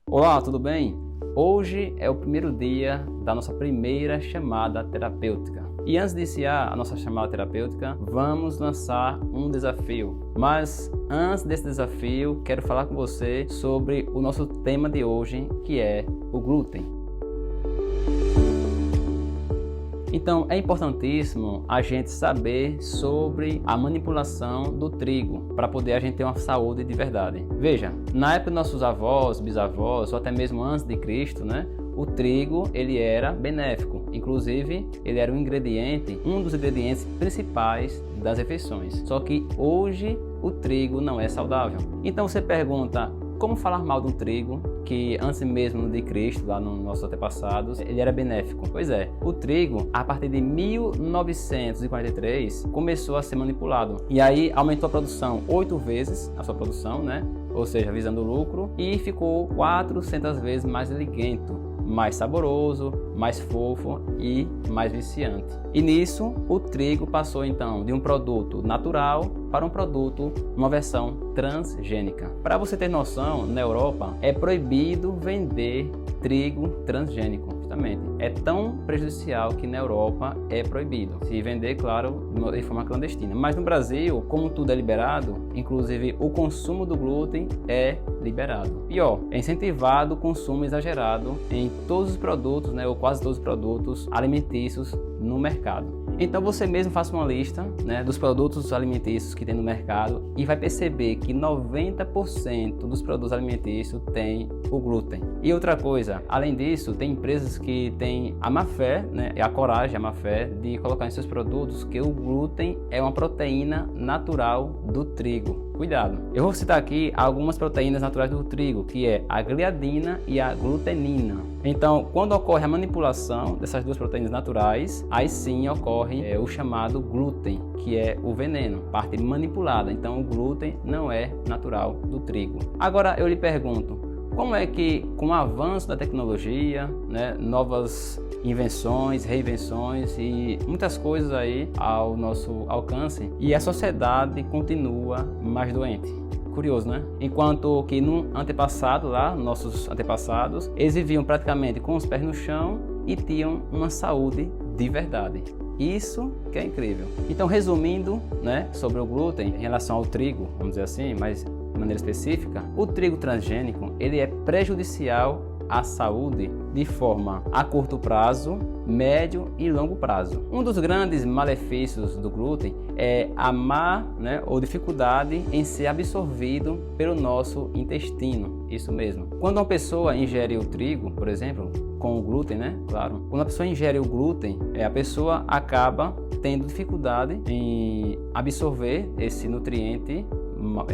Olá, tudo bem? Hoje é o primeiro dia da nossa primeira chamada terapêutica. E antes de iniciar a nossa chamada terapêutica, vamos lançar um desafio. Mas antes desse desafio, quero falar com você sobre o nosso tema de hoje, que é o glúten. Então, é importantíssimo a gente saber sobre a manipulação do trigo para poder a gente ter uma saúde de verdade. Veja, na época dos nossos avós, bisavós, ou até mesmo antes de Cristo, o trigo ele era benéfico. Inclusive, ele era um dos ingredientes principais das refeições. Só que hoje o trigo não é saudável. Então você pergunta, como falar mal de um trigo que antes mesmo de Cristo, lá nos nossos antepassados, ele era benéfico? Pois é, o trigo, a partir de 1943, começou a ser manipulado. E aí aumentou a produção 8 vezes, a sua produção, ou seja, visando o lucro, e ficou 400 vezes mais liguento, mais saboroso, mais fofo e mais viciante. E nisso, o trigo passou então de um produto natural para um produto, uma versão transgênica. Para você ter noção, na Europa é proibido vender trigo transgênico. Justamente. É tão prejudicial que na Europa é proibido. Se vender, claro, de forma clandestina. Mas no Brasil, como tudo é liberado, inclusive o consumo do glúten é liberado. Pior, é incentivado o consumo exagerado em todos os produtos, ou quase todos os produtos alimentícios no mercado. Então você mesmo faça uma lista dos produtos alimentícios que tem no mercado e vai perceber que 90% dos produtos alimentícios tem o glúten. E outra coisa, além disso, tem empresas que têm a má fé, a coragem, a má fé de colocar em seus produtos que o glúten é uma proteína natural do trigo. Cuidado! Eu vou citar aqui algumas proteínas naturais do trigo, que é a gliadina e a glutenina. Então, quando ocorre a manipulação dessas duas proteínas naturais, aí sim ocorre o chamado glúten, que é o veneno, parte manipulada. Então, o glúten não é natural do trigo. Agora, eu lhe pergunto, como é que, com o avanço da tecnologia, novas invenções, reinvenções e muitas coisas aí ao nosso alcance, e a sociedade continua mais doente? Curioso, né? Enquanto que no antepassado, nossos antepassados, eles viviam praticamente com os pés no chão e tinham uma saúde de verdade. Isso que é incrível. Então, resumindo, sobre o glúten em relação ao trigo, vamos dizer assim, mas de maneira específica, o trigo transgênico, ele é prejudicial à saúde de forma a curto prazo, médio e longo prazo. Um dos grandes malefícios do glúten é a má ou dificuldade em ser absorvido pelo nosso intestino. Isso mesmo. Quando uma pessoa ingere o trigo, por exemplo, com o glúten, claro. Quando a pessoa ingere o glúten, a pessoa acaba tendo dificuldade em absorver esse nutriente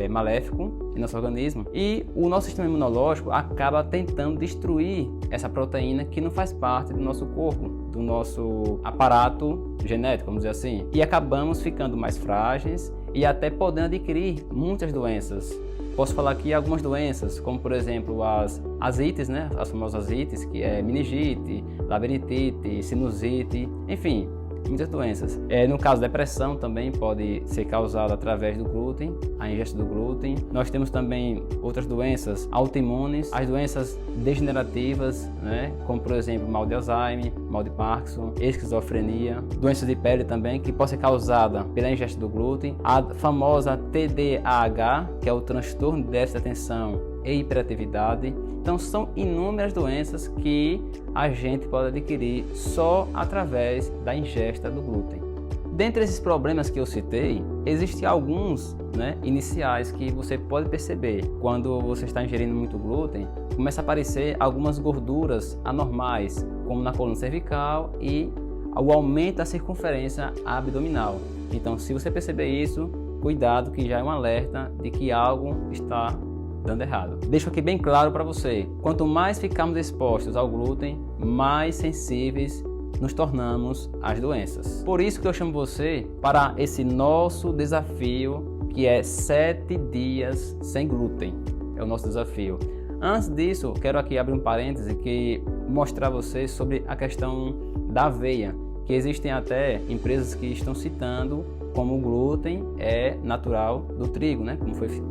maléfico em nosso organismo, e o nosso sistema imunológico acaba tentando destruir essa proteína que não faz parte do nosso corpo, do nosso aparato genético, vamos dizer assim, e acabamos ficando mais frágeis e até podendo adquirir muitas doenças. Posso falar aqui algumas doenças, como por exemplo as asites, as famosas asites, que é meningite, labirintite, sinusite, enfim, muitas doenças. No caso, depressão também pode ser causada através do glúten, a ingesta do glúten. Nós temos também outras doenças autoimunes, as doenças degenerativas, como por exemplo mal de Alzheimer, mal de Parkinson, esquizofrenia, doenças de pele também, que pode ser causada pela ingesta do glúten, a famosa TDAH, que é o transtorno de déficit de atenção e hiperatividade. Então são inúmeras doenças que a gente pode adquirir só através da ingesta do glúten. Dentre esses problemas que eu citei, existem alguns iniciais que você pode perceber. Quando você está ingerindo muito glúten, começa a aparecer algumas gorduras anormais, como na coluna cervical e o aumento da circunferência abdominal. Então, se você perceber isso, cuidado, que já é um alerta de que algo está dando errado. Deixo aqui bem claro para você, quanto mais ficarmos expostos ao glúten, mais sensíveis nos tornamos às doenças. Por isso que eu chamo você para esse nosso desafio, que é 7 dias sem glúten. É o nosso desafio. Antes disso, quero aqui abrir um parêntese que mostrar a vocês sobre a questão da aveia, que existem até empresas que estão citando como o glúten é natural do trigo,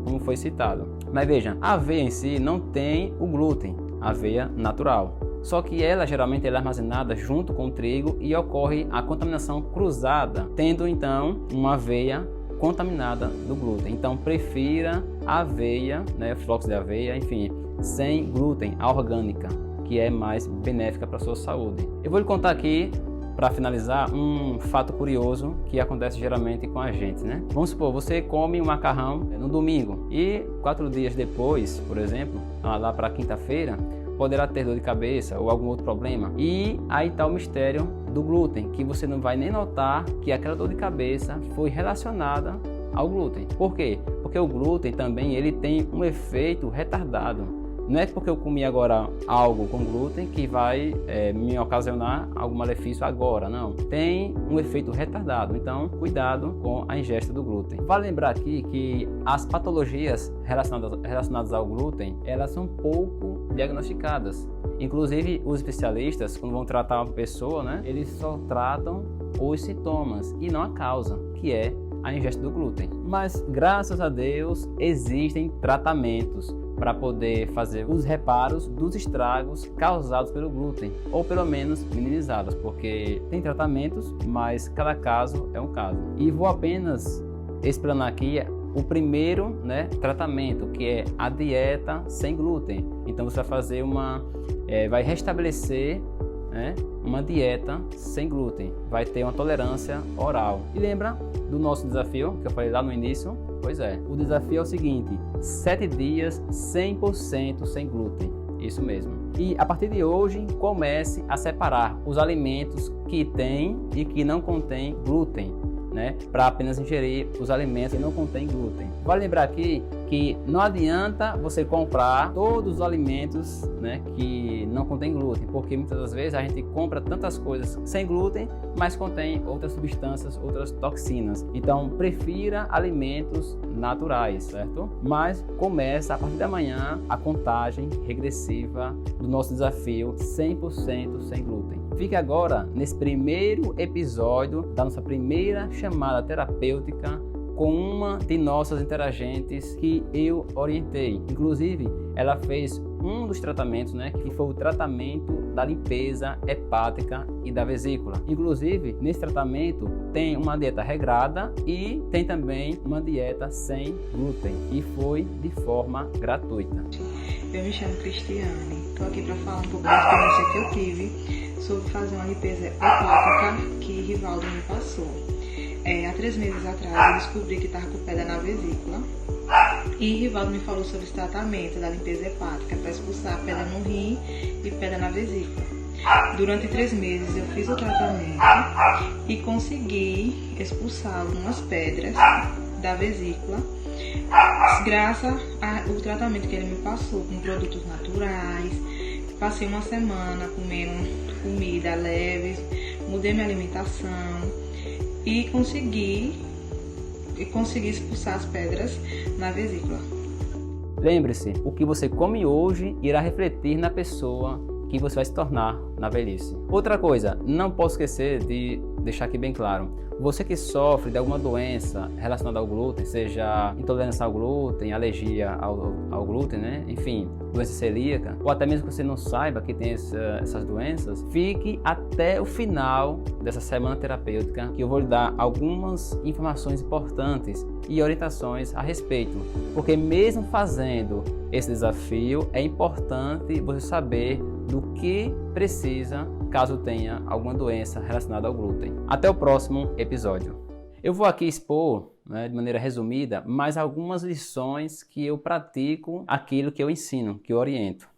como foi citado. Mas veja, a aveia em si não tem o glúten. aveia natural. Só que ela geralmente é armazenada junto com o trigo e ocorre a contaminação cruzada, tendo então uma aveia contaminada do glúten. Então prefira a aveia, né, flocos de aveia, enfim, sem glúten, a orgânica, que é mais benéfica para a sua saúde. Eu vou lhe contar aqui, para finalizar, um fato curioso que acontece geralmente com a gente, né? Vamos supor, você come um macarrão no domingo e 4 dias depois, por exemplo, lá para quinta-feira, poderá ter dor de cabeça ou algum outro problema. E aí está o mistério do glúten, que você não vai nem notar que aquela dor de cabeça foi relacionada ao glúten. Por quê? Porque o glúten também ele tem um efeito retardado. Não é porque eu comi agora algo com glúten que vai me ocasionar algum malefício agora, não. Tem um efeito retardado, então cuidado com a ingesta do glúten. Vale lembrar aqui que as patologias relacionadas ao glúten, elas são pouco diagnosticadas. Inclusive os especialistas, quando vão tratar uma pessoa, né, eles só tratam os sintomas e não a causa, que é a ingesta do glúten. Mas graças a Deus existem tratamentos para poder fazer os reparos dos estragos causados pelo glúten, ou pelo menos minimizados, porque tem tratamentos, mas cada caso é um caso. E vou apenas explanar aqui o primeiro, né, tratamento, que é a dieta sem glúten. Então você vai fazer vai restabelecer, né, uma dieta sem glúten, vai ter uma tolerância oral. E lembra do nosso desafio que eu falei lá no início? Pois é, o desafio é o seguinte: 7 dias 100% sem glúten, isso mesmo. E a partir de hoje comece a separar os alimentos que têm e que não contêm glúten, né, para apenas ingerir os alimentos que não contêm glúten. Vale lembrar aqui que não adianta você comprar todos os alimentos, né, que não contêm glúten, porque muitas das vezes a gente compra tantas coisas sem glúten, mas contém outras substâncias, outras toxinas. Então prefira alimentos naturais, certo? Mas começa a partir da manhã a contagem regressiva do nosso desafio 100% sem glúten. Fique agora nesse primeiro episódio da nossa primeira chamada terapêutica com uma de nossas interagentes que eu orientei. Inclusive, ela fez um dos tratamentos, né, que foi o tratamento da limpeza hepática e da vesícula. Inclusive, nesse tratamento tem uma dieta regrada e tem também uma dieta sem glúten, e foi de forma gratuita. Eu me chamo Cristiane, estou aqui para falar um pouco da experiência que eu tive sobre fazer uma limpeza hepática que Rivaldo me passou. Há 3 meses atrás eu descobri que estava com pedra na vesícula e Rivaldo me falou sobre esse tratamento da limpeza hepática para expulsar pedra no rim e pedra na vesícula. Durante 3 meses eu fiz o tratamento e consegui expulsar algumas pedras da vesícula graças ao tratamento que ele me passou com produtos naturais. Passei uma semana comendo comida leve, mudei minha alimentação e consegui expulsar as pedras na vesícula. Lembre-se, o que você come hoje irá refletir na pessoa que você vai se tornar na velhice. Outra coisa, não posso esquecer de deixar aqui bem claro: você que sofre de alguma doença relacionada ao glúten, seja intolerância ao glúten, alergia ao glúten, né? Enfim, doença celíaca, ou até mesmo que você não saiba que tem essas doenças, fique até o final dessa semana terapêutica, que eu vou lhe dar algumas informações importantes e orientações a respeito, porque mesmo fazendo esse desafio, é importante você saber do que precisa caso tenha alguma doença relacionada ao glúten. Até o próximo episódio. Eu vou aqui expor, né, de maneira resumida, mais algumas lições que eu pratico, aquilo que eu ensino, que eu oriento.